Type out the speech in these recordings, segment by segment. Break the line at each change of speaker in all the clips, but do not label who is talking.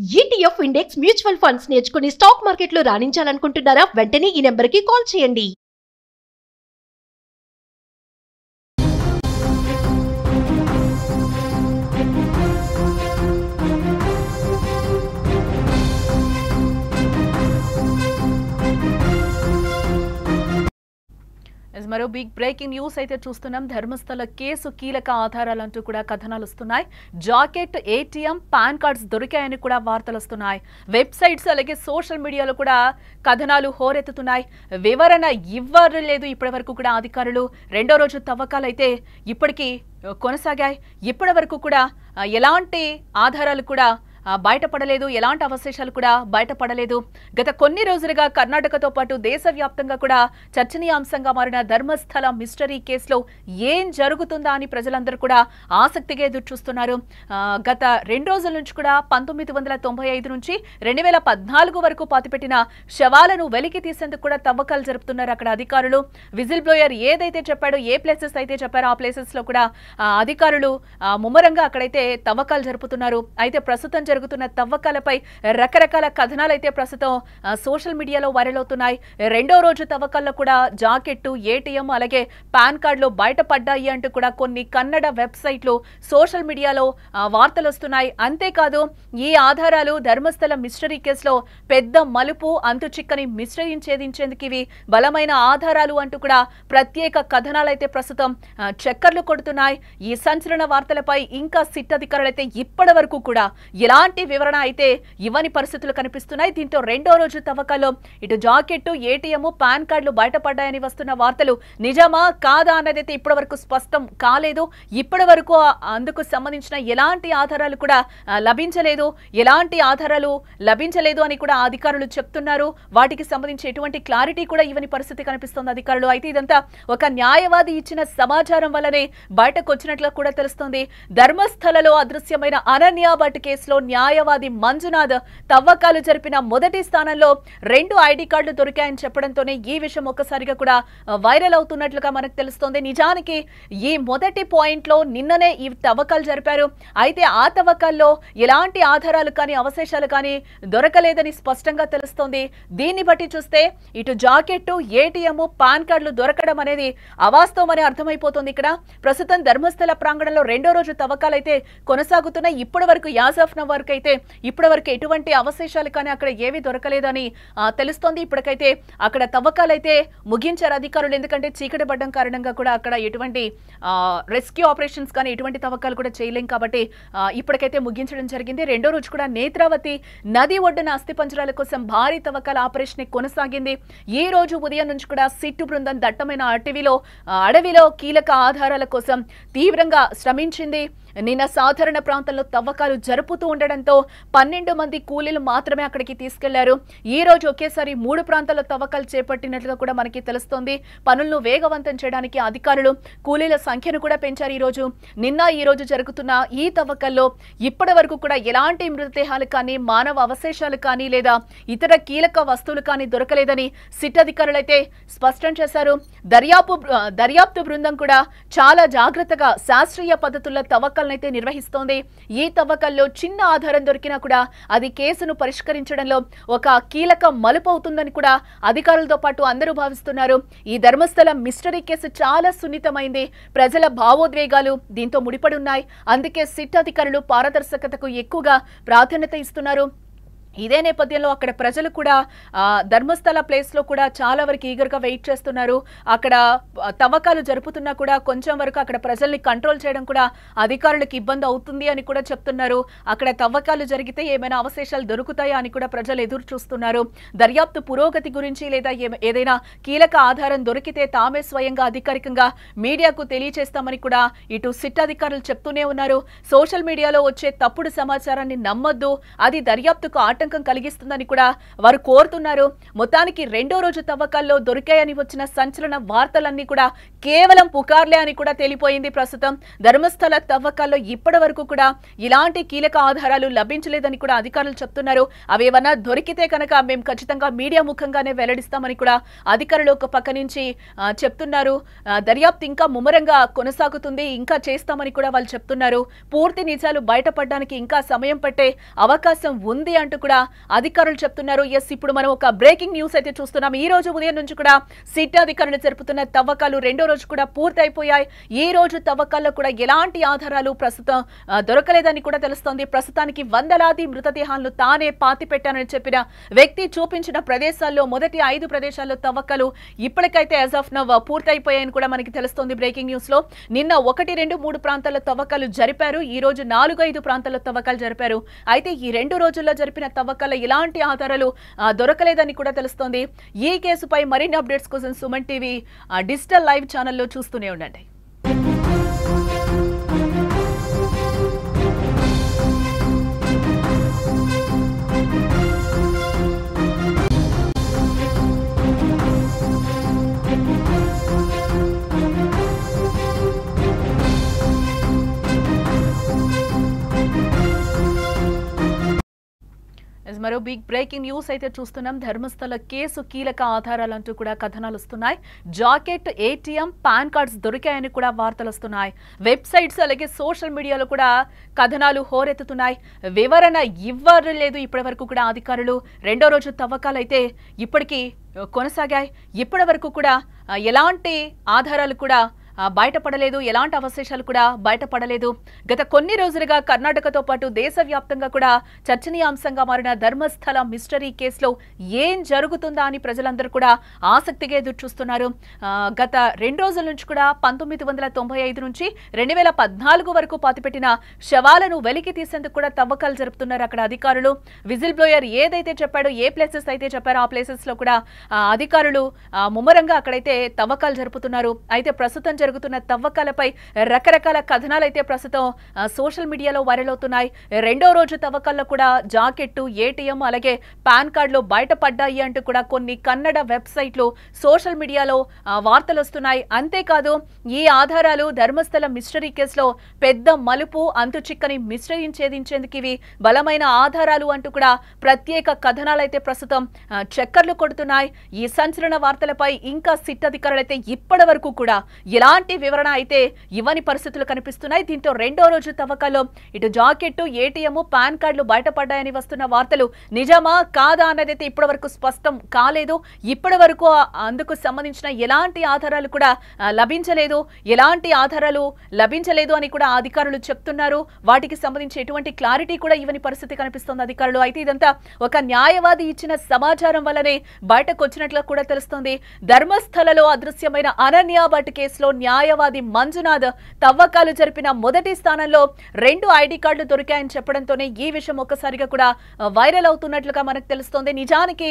ETF index mutual funds నేర్చుకుని stock మార్కెట్లో రాణించాలనుకుంటున్నారా? వెంటనే ఈ నెంబర్కి కాల్ చేయండి.
మరో బిగ్ బ్రేకింగ్ న్యూస్ అయితే చూస్తున్నాం. ధర్మస్థల కేసు కీలక ఆధారాలంటూ కూడా కథనాలు వస్తున్నాయి. జాకెట్, ఏటీఎం, పాన్ కార్డ్స్ దొరికాయని కూడా వార్తలు వస్తున్నాయి. వెబ్సైట్స్ అలాగే సోషల్ మీడియాలో కూడా కథనాలు హోరెత్తుతున్నాయి. వివరణ ఇవ్వలేదు ఇప్పటి వరకు కూడా అధికారులు. రెండో రోజు తవ్వకాలైతే ఇప్పటికీ కొనసాగాయి. ఇప్పటి వరకు కూడా ఎలాంటి ఆధారాలు కూడా బయటపడలేదు, ఎలాంటి అవశేషాలు కూడా బయటపడలేదు. గత కొన్ని రోజులుగా కర్ణాటకతో పాటు దేశవ్యాప్తంగా కూడా చర్చనీయాంశంగా మారిన ధర్మస్థల మిస్టరీ కేసులో ఏం జరుగుతుందా అని ప్రజలందరూ కూడా ఆసక్తిగా ఎదురు చూస్తున్నారు. గత 2 రోజుల నుంచి కూడా 1995 నుంచి 2014 వరకు పాతిపెట్టిన శవాలను వెలికి తీసేందుకు కూడా తవ్వకాలు జరుపుతున్నారు అక్కడ అధికారులు. విజిల్ బ్లోయర్ ఏదైతే చెప్పాడో, ఏ ప్లేసెస్ అయితే చెప్పారో ఆ ప్లేసెస్ లో కూడా అధికారులు ముమ్మరంగా అక్కడైతే తవ్వకాలు జరుపుతున్నారు. అయితే ప్రస్తుతం జరుగుతున్న తవ్వకాలపై రకరకాల కథనాలు అయితే ప్రస్తుతం సోషల్ మీడియాలో వైరల్ అవుతున్నాయి. రెండో రోజు తవ్వకాల్లో కూడా జాకెట్, ఏటీఎం అలాగే పాన్ కార్డులు బయటపడ్డాయి అంటూ కూడా కొన్ని కన్నడ వెబ్సైట్లు సోషల్ మీడియాలో వార్తలు వస్తున్నాయి. అంతేకాదు ఈ ఆధారాలు ధర్మస్థల మిస్టరీ కేసులో పెద్ద మలుపు, అంతు చిక్కని మిస్టరీని ఛేదించేందుకు ఇవి బలమైన ఆధారాలు అంటూ కూడా ప్రత్యేక కథనాలు అయితే ప్రస్తుతం చక్కర్లు కొడుతున్నాయి. ఈ సంచలన వార్తలపై ఇంకా సిట్ అధికారులు అయితే ఇప్పటి వరకు కూడా ఎలాంటి వివరణ అయితే ఇవ్వని పరిస్థితులు కనిపిస్తున్నాయి. దీంతో రెండో రోజు తవ్వకాల్లో ఇటు జాకెట్, ఏటీఎం, పాన్ కార్డులు బయటపడ్డాయని వస్తున్న వార్తలు నిజమా కాదా అన్నదైతే ఇప్పటి వరకు స్పష్టం కాలేదు. ఇప్పటి వరకు అందుకు సంబంధించిన ఎలాంటి ఆధారాలు కూడా లభించలేదు. ఎలాంటి ఆధారాలు లభించలేదు అని కూడా అధికారులు చెప్తున్నారు. వాటికి సంబంధించి ఎటువంటి క్లారిటీ కూడా ఇవ్వని పరిస్థితి కనిపిస్తోంది అధికారులు. అయితే ఇదంతా ఒక న్యాయవాది ఇచ్చిన సమాచారం వల్లనే బయటకు వచ్చినట్లు కూడా తెలుస్తోంది. ధర్మస్థలలో అదృశ్యమైన అనన్య భట్ కేసులో న్యాయవాది మంజునాథ్ తవ్వకాలు జరిపిన మొదటి స్థానంలో 2 ఐడి కార్డులు దొరికాయని చెప్పడంతోనే ఈ విషయం ఒక్కసారిగా కూడా వైరల్ అవుతున్నట్లుగా మనకు తెలుస్తోంది. నిజానికి ఈ మొదటి పాయింట్ లో నిన్ననే ఈ తవ్వకాలు జరిపారు. అయితే ఆ తవ్వకాల్లో ఎలాంటి ఆధారాలు కానీ అవశేషాలు కానీ దొరకలేదని స్పష్టంగా తెలుస్తోంది. దీన్ని బట్టి చూస్తే ఇటు జాకెట్, ఏటీఎం, పాన్ కార్డులు దొరకడం అనేది అవాస్తవమని అర్థమైపోతుంది. ఇక్కడ ప్రస్తుతం ధర్మస్థల ప్రాంగణంలో రెండో రోజు తవ్వకాలు అయితే కొనసాగుతున్నాయి. ఇప్పటి వరకు వరకు అయితే ఇప్పటి వరకు ఎటువంటి అవశేషాలు కానీ అక్కడ ఏవి దొరకలేదని తెలుస్తోంది. ఇప్పటికైతే అక్కడ తవ్వకాలు అయితే ముగించారు అధికారులు. ఎందుకంటే చీకటి పడడం కారణంగా కూడా అక్కడ ఎటువంటి రెస్క్యూ ఆపరేషన్స్ కానీ ఎటువంటి తవ్వకాలు కూడా చేయలేం కాబట్టి ఇప్పటికైతే ముగించడం జరిగింది. రెండో రోజు కూడా నేత్రావతి నది ఒడ్డున అస్థిపంజరాల కోసం భారీ తవ్వకాల ఆపరేషన్ కొనసాగింది. ఈ రోజు ఉదయం నుంచి కూడా సిట్టు బృందం దట్టమైన అడవిలో కీలక ఆధారాల కోసం తీవ్రంగా శ్రమించింది. నిన్న సాధారణ ప్రాంతంలో తవ్వకాలు జరుపుతూ ఉండడంతో 12 మంది కూలీలు మాత్రమే అక్కడికి తీసుకెళ్లారు. ఈ రోజు ఒకేసారి 3 ప్రాంతాల్లో తవ్వకాలు చేపట్టినట్లుగా కూడా మనకి తెలుస్తోంది. పనులను వేగవంతం చేయడానికి అధికారులు కూలీల సంఖ్యను కూడా పెంచారు. ఈ రోజు జరుగుతున్న ఈ తవ్వకాల్లో ఇప్పటి వరకు కూడా ఎలాంటి మృతదేహాలు కానీ, మానవ అవశేషాలు కానీ లేదా ఇతర కీలక వస్తువులు కానీ దొరకలేదని సిట్ అధికారులు అయితే స్పష్టం చేశారు. దర్యాప్తు బృందం కూడా చాలా జాగ్రత్తగా శాస్త్రీయ పద్ధతుల్లో తవ్వకాలు అయితే నిర్వహిస్తోంది. ఈ తవ్వకాల్లో చిన్న ఆధారం దొరికినా కూడా అది కేసును పరిష్కరించడంలో ఒక కీలక మలుపు అవుతుందని కూడా అధికారులతో పాటు అందరూ భావిస్తున్నారు. ఈ ధర్మస్థల మిస్టరీ కేసు చాలా సున్నితమైంది. ప్రజల భావోద్వేగాలు దీంతో ముడిపడి ఉన్నాయి. అందుకే సిట్ అధికారులు పారదర్శకతకు ఎక్కువగా ప్రాధాన్యత ఇస్తున్నారు. ఇదే నేపథ్యంలో అక్కడ ప్రజలు కూడా ధర్మస్థల ప్లేస్ లో కూడా చాలా వరకు ఈగర్గా వెయిట్ చేస్తున్నారు. అక్కడ తవ్వకాలు జరుపుతున్నా కూడా కొంచెం వరకు అక్కడ ప్రజల్ని కంట్రోల్ చేయడం కూడా అధికారులకు ఇబ్బంది అవుతుంది అని కూడా చెప్తున్నారు. అక్కడ తవ్వకాలు జరిగితే ఏమైనా అవశేషాలు దొరుకుతాయా అని కూడా ప్రజలు ఎదురు చూస్తున్నారు. దర్యాప్తు పురోగతి గురించి లేదా ఏదైనా కీలక ఆధారం దొరికితే తామే స్వయంగా అధికారికంగా మీడియాకు తెలియజేస్తామని కూడా ఇటు సిట్ అధికారులు చెప్తూనే ఉన్నారు. సోషల్ మీడియాలో వచ్చే తప్పుడు సమాచారాన్ని నమ్మొద్దు, అది దర్యాప్తుకు ఆటంకం కలిగిస్తుందని కూడా వారు కోరుతున్నారు. మొత్తానికి రెండో రోజు తవ్వకాల్లో దొరికాయని వచ్చిన సంచలన వార్తలన్నీ కూడా కేవలం పుకార్లే అని కూడా తేలిపోయింది. ప్రస్తుతం ధర్మస్థల తవ్వకాల్లో ఇప్పటి వరకు కూడా ఇలాంటి కీలక ఆధారాలు లభించలేదని కూడా అధికారులు చెప్తున్నారు. అవేమన్నా దొరికితే కనుక మేము ఖచ్చితంగా మీడియా ముఖంగానే వెల్లడిస్తామని కూడా అధికారులు ఒక పక్క నుంచి చెప్తున్నారు. దర్యాప్తు ఇంకా ముమ్మరంగా కొనసాగుతుంది, ఇంకా చేస్తామని కూడా వాళ్ళు చెప్తున్నారు. పూర్తి నిజాలు బయటపడడానికి ఇంకా సమయం పట్టే అవకాశం ఉంది అంటూ కూడా అధికారులు చెప్తున్నారు. ఎస్, ఇప్పుడు మనం ఒక బ్రేకింగ్ న్యూస్ అయితే చూస్తున్నాం. ఈ రోజు ఉదయం నుంచి కూడా సిట్ అధికారులు జరుపుతున్న తవ్వకాలు రెండో రోజు కూడా పూర్తయిపోయాయి. ఈ రోజు తవ్వకాల్లో కూడా ఎలాంటి ఆధారాలు ప్రస్తుతం దొరకలేదని కూడా తెలుస్తోంది. ప్రస్తుతానికి వందలాది మృతదేహాలను తానే పాతి పెట్టానని చెప్పిన వ్యక్తి చూపించిన ప్రదేశాల్లో మొదటి 5 ప్రదేశాల్లో తవ్వకాలు ఇప్పటికైతే యాజ్ ఆఫ్ నౌ పూర్తయిపోయాయని కూడా మనకి తెలుస్తోంది. బ్రేకింగ్ న్యూస్ లో నిన్న 1, 2, 3 ప్రాంతాల్లో తవ్వకాలు జరిపారు. ఈ రోజు 4, 5 ప్రాంతాల్లో తవ్వకాలు జరిపారు. అయితే ఈ 2 రోజుల్లో జరిపిన తవ్వకాల్లో ఎలాంటి ఆధారాలు దొరకలేదని కూడా తెలుస్తోంది. ఈ కేసుపై మరిన్ని అప్డేట్స్ కోసం సుమన్ టీవీ డిజిటల్ లైవ్ ఛానల్లో చూస్తూనే ఉండండి. మరో బిగ్ బ్రేకింగ్ న్యూస్ అయితే చూస్తున్నాం. ధర్మస్థల కేసు కీలక ఆధారాలంటూ కూడా కథనాలు వస్తున్నాయి. జాకెట్, ఏటీఎం, పాన్ కార్డ్స్ దొరికాయని కూడా వార్తలు వస్తున్నాయి. వెబ్సైట్స్ అలాగే సోషల్ మీడియాలో కూడా కథనాలు హోరెత్తుతున్నాయి. వివరణ ఇవ్వలేదు ఇప్పటి వరకు కూడా అధికారులు. రెండో రోజు తవ్వకాలు అయితే ఇప్పటికీ కొనసాగాయి. ఇప్పటి వరకు కూడా ఎలాంటి ఆధారాలు కూడా బయటపడలేదు, ఎలాంటి అవశేషాలు కూడా బయటపడలేదు. గత కొన్ని రోజులుగా కర్ణాటకతో పాటు దేశవ్యాప్తంగా కూడా చర్చనీయాంశంగా మారిన ధర్మస్థల మిస్టరీ కేసులో ఏం జరుగుతుందా అని ప్రజలందరూ కూడా ఆసక్తిగా ఎదురు చూస్తున్నారు. గత 2 రోజుల నుంచి కూడా 1995 నుంచి 2014 వరకు పాతిపెట్టిన శవాలను వెలికి తీసేందుకు కూడా తవ్వకాలు జరుపుతున్నారు అక్కడ అధికారులు. విజిల్ బ్లోయర్ ఏదైతే చెప్పాడో, ఏ ప్లేసెస్ అయితే చెప్పారో ఆ ప్లేసెస్ లో కూడా అధికారులు ముమ్మరంగా అక్కడైతే తవ్వకాలు జరుపుతున్నారు. అయితే ప్రస్తుతం జరుగుతున్న తవ్వకాలపై రకరకాల కథనాలు అయితే ప్రస్తుతం సోషల్ మీడియాలో వైరల్ అవుతున్నాయి. రెండో రోజు తవ్వకాల్లో కూడా జాకెట్, ఏటీఎం అలాగే పాన్ కార్డులు బయటపడ్డాయి అంటూ కూడా కొన్ని కన్నడ వెబ్సైట్లు సోషల్ మీడియాలో వార్తలు వస్తున్నాయి. అంతేకాదు ఈ ఆధారాలు ధర్మస్థల మిస్టరీ కేసులో పెద్ద మలుపు, అంతు చిక్కని మిస్టరీని ఛేదించేందుకు ఇవి బలమైన ఆధారాలు అంటూ కూడా ప్రత్యేక కథనాలు అయితే ప్రస్తుతం చక్కర్లు కొడుతున్నాయి. ఈ సంచలన వార్తలపై ఇంకా సిట్ అధికారులు అయితే ఇప్పటి వరకు కూడా ఎలాంటి వివరణ అయితే ఇవ్వని పరిస్థితులు కనిపిస్తున్నాయి. దీంతో రెండో రోజు తవ్వకాల్లో ఇటు జాకెట్, ఏటీఎం, పాన్ కార్డులు బయటపడ్డాయని వస్తున్న వార్తలు నిజమా కాదా అన్నదైతే ఇప్పటి వరకు స్పష్టం కాలేదు. ఇప్పటి వరకు అందుకు సంబంధించిన ఎలాంటి ఆధారాలు కూడా లభించలేదు. ఎలాంటి ఆధారాలు లభించలేదు అని కూడా అధికారులు చెప్తున్నారు. వాటికి సంబంధించి ఎటువంటి క్లారిటీ కూడా ఇవ్వని పరిస్థితి కనిపిస్తోంది అధికారులు. అయితే ఇదంతా ఒక న్యాయవాది ఇచ్చిన సమాచారం వల్లనే బయటకు వచ్చినట్లు కూడా తెలుస్తోంది. ధర్మస్థలలో అదృశ్యమైన అనన్య భట్ కేసులో న్యాయవాది మంజునాథ్ తవ్వకాలు జరిపిన మొదటి స్థానంలో 2 ఐడి కార్డులు దొరికాయని చెప్పడంతోనే ఈ విషయం ఒక్కసారిగా కూడా వైరల్ అవుతున్నట్లుగా మనకు తెలుస్తోంది. నిజానికి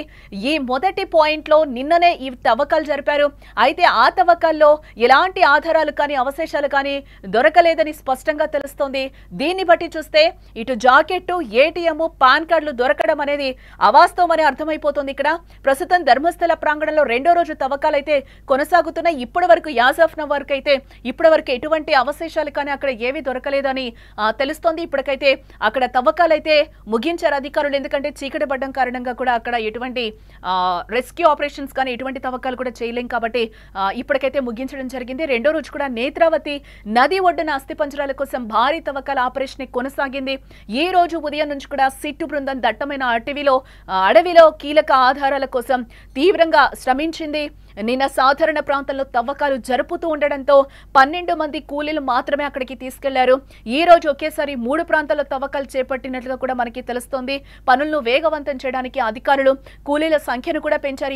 ఈ మొదటి పాయింట్ లో నిన్ననే ఈ తవ్వకాలు జరిపారు. అయితే ఆ తవ్వకాల్లో ఎలాంటి ఆధారాలు కానీ అవశేషాలు కానీ దొరకలేదని స్పష్టంగా తెలుస్తోంది. దీన్ని బట్టి చూస్తే ఇటు జాకెట్, ఏటీఎం, పాన్ కార్డులు దొరకడం అనేది అవాస్తవం అని అర్థమైపోతుంది. ఇక్కడ ప్రస్తుతం ధర్మస్థల ప్రాంగణంలో రెండో రోజు తవ్వకాలు అయితే కొనసాగుతున్నాయి. ఇప్పటి వరకు యాజ్ ఆఫ్ నౌ వరకు అయితే ఇప్పటి వరకు ఎటువంటి అవశేషాలు కానీ అక్కడ ఏవి దొరకలేదని తెలుస్తోంది. ఇప్పటికైతే అక్కడ తవ్వకాలు అయితే ముగించారు అధికారులు. ఎందుకంటే చీకటి పడడం కారణంగా కూడా అక్కడ ఎటువంటి రెస్క్యూ ఆపరేషన్స్ కానీ ఎటువంటి తవ్వకాలు కూడా చేయలేం కాబట్టి ఇప్పటికైతే ముగించడం జరిగింది. రెండో రోజు కూడా నేత్రావతి నది ఒడ్డున అస్థిపంజరాల కోసం భారీ తవ్వకాల ఆపరేషన్ కొనసాగింది. ఈ రోజు ఉదయం నుంచి కూడా సిట్టు బృందం దట్టమైన అడవిలో కీలక ఆధారాల కోసం తీవ్రంగా శ్రమించింది. నిన్న సాధారణ ప్రాంతంలో తవ్వకాలు జరుపుతూ ఉండడంతో 12 మంది కూలీలు మాత్రమే అక్కడికి తీసుకెళ్లారు. ఈ రోజు ఒకేసారి 3 ప్రాంతాల్లో తవ్వకాలు చేపట్టినట్లుగా కూడా మనకి తెలుస్తోంది. పనులను వేగవంతం చేయడానికి అధికారులు కూలీల సంఖ్యను కూడా పెంచారు.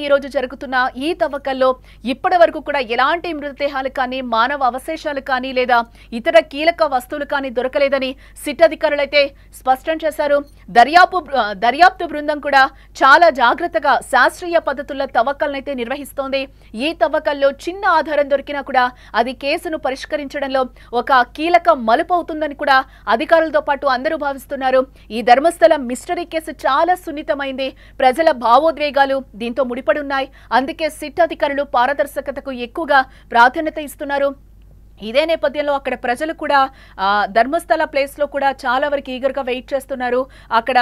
ఈ రోజు జరుగుతున్న ఈ తవ్వకాల్లో ఇప్పటి వరకు కూడా ఎలాంటి మృతదేహాలు కానీ, మానవ అవశేషాలు కానీ లేదా ఇతర కీలక వస్తువులు కానీ దొరకలేదని సిట్ అధికారులు అయితే స్పష్టం చేశారు. దర్యాప్తు బృందం కూడా చాలా జాగ్రత్తగా శాస్త్రీయ పద్ధతుల్లో తవ్వకాలు తవ్వకాలనైతే నిర్వహిస్తోంది. ఈ తవ్వకాల్లో చిన్న ఆధారం దొరికినా కూడా అది కేసును పరిష్కరించడంలో ఒక కీలక మలుపు అవుతుందని కూడా అధికారులతో పాటు అందరూ భావిస్తున్నారు. ఈ ధర్మస్థలం మిస్టరీ కేసు చాలా సున్నితమైంది. ప్రజల భావోద్వేగాలు దీంతో ముడిపడి ఉన్నాయి. అందుకే సిట్ అధికారులు పారదర్శకతకు ఎక్కువగా ప్రాధాన్యత ఇస్తున్నారు. ఇదే నేపథ్యంలో అక్కడ ప్రజలు కూడా ధర్మస్థల ప్లేస్లో కూడా చాలా వరకు ఈగర్గా వెయిట్ చేస్తున్నారు. అక్కడ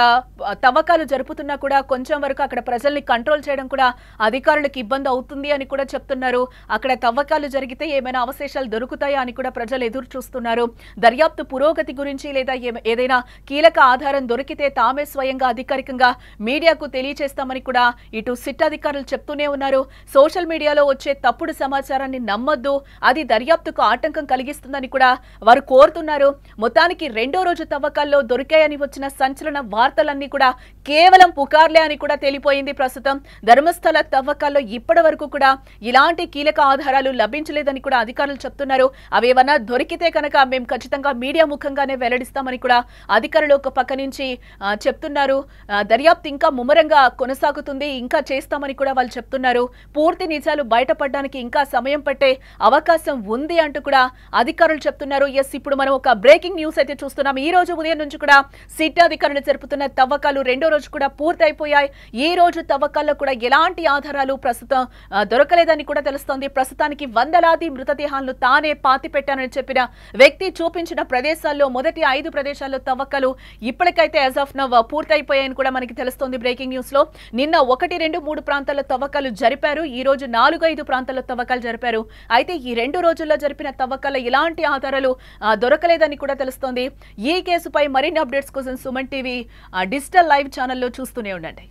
తవ్వకాలు జరుపుతున్నా కూడా కొంచెం వరకు అక్కడ ప్రజల్ని కంట్రోల్ చేయడం కూడా అధికారులకు ఇబ్బంది అవుతుంది అని కూడా చెప్తున్నారు. అక్కడ తవ్వకాలు జరిగితే ఏమైనా అవశేషాలు దొరుకుతాయా అని కూడా ప్రజలు ఎదురు చూస్తున్నారు. దర్యాప్తు పురోగతి గురించి లేదా ఏదైనా కీలక ఆధారం దొరికితే తామే స్వయంగా అధికారికంగా మీడియాకు తెలియజేస్తామని కూడా ఇటు సిట్ అధికారులు చెప్తూనే ఉన్నారు. సోషల్ మీడియాలో వచ్చే తప్పుడు సమాచారాన్ని నమ్మొద్దు, అది దర్యాప్తుకు ఆటంకం కలిగిస్తుందని కూడా వారు కోరుతున్నారు. మొత్తానికి రెండో రోజు తవ్వకాల్లో దొరికాయని వచ్చిన సంచలన వార్తలన్నీ కూడా కేవలం పుకార్లే అని కూడా తెలిపోయింది. ప్రస్తుతం ధర్మస్థల తవ్వకాల్లో ఇప్పటి వరకు కూడా ఇలాంటి కీలక ఆధారాలు లభించలేదని కూడా అధికారులు చెప్తున్నారు. అవేమన్నా దొరికితే కనుక మేము ఖచ్చితంగా మీడియా ముఖంగానే వెల్లడిస్తామని కూడా అధికారులు ఒక పక్క నుంచి చెప్తున్నారు. దర్యాప్తు ఇంకా ముమ్మరంగా కొనసాగుతుంది, ఇంకా చేస్తామని కూడా వాళ్ళు చెప్తున్నారు. పూర్తి నిజాలు బయటపడడానికి ఇంకా సమయం పట్టే అవకాశం ఉంది అంటూ కూడా అధికారులు చెప్తున్నారు. ఎస్, ఇప్పుడు మనం ఒక బ్రేకింగ్ న్యూస్ అయితే చూస్తున్నాం. ఈ రోజు ఉదయం నుంచి కూడా సిట్ అధికారులు జరుపుతున్న తవ్వకాలు రెండో రోజు కూడా పూర్తయిపోయాయి. ఈ రోజు తవ్వకాల్లో కూడా ఎలాంటి ఆధారాలు ప్రస్తుతం దొరకలేదని కూడా తెలుస్తోంది. ప్రస్తుతానికి వందలాది మృతదేహాలను తానే పాతి పెట్టానని చెప్పిన వ్యక్తి చూపించిన ప్రదేశాల్లో మొదటి 5 ప్రదేశాల్లో తవ్వకాలు ఇప్పటికైతే యాజ్ ఆఫ్ నౌ పూర్తయిపోయాయని కూడా మనకి తెలుస్తోంది. బ్రేకింగ్ న్యూస్ లో నిన్న 1, 2, 3 ప్రాంతాల్లో తవ్వకాలు జరిపారు. ఈ రోజు 4, 5 ప్రాంతాల్లో తవ్వకాలు జరిపారు. అయితే ఈ 2 రోజుల్లో జరిపిన తవ్వకాల ఎలాంటి ఆధారాలు దొరకలేదని కూడా తెలుస్తోంది. ఈ కేసుపై మరిన్ని అప్డేట్స్ కోసం సుమన్ టీవీ డిజిటల్ లైవ్ ఛానల్లో చూస్తూనే ఉండండి.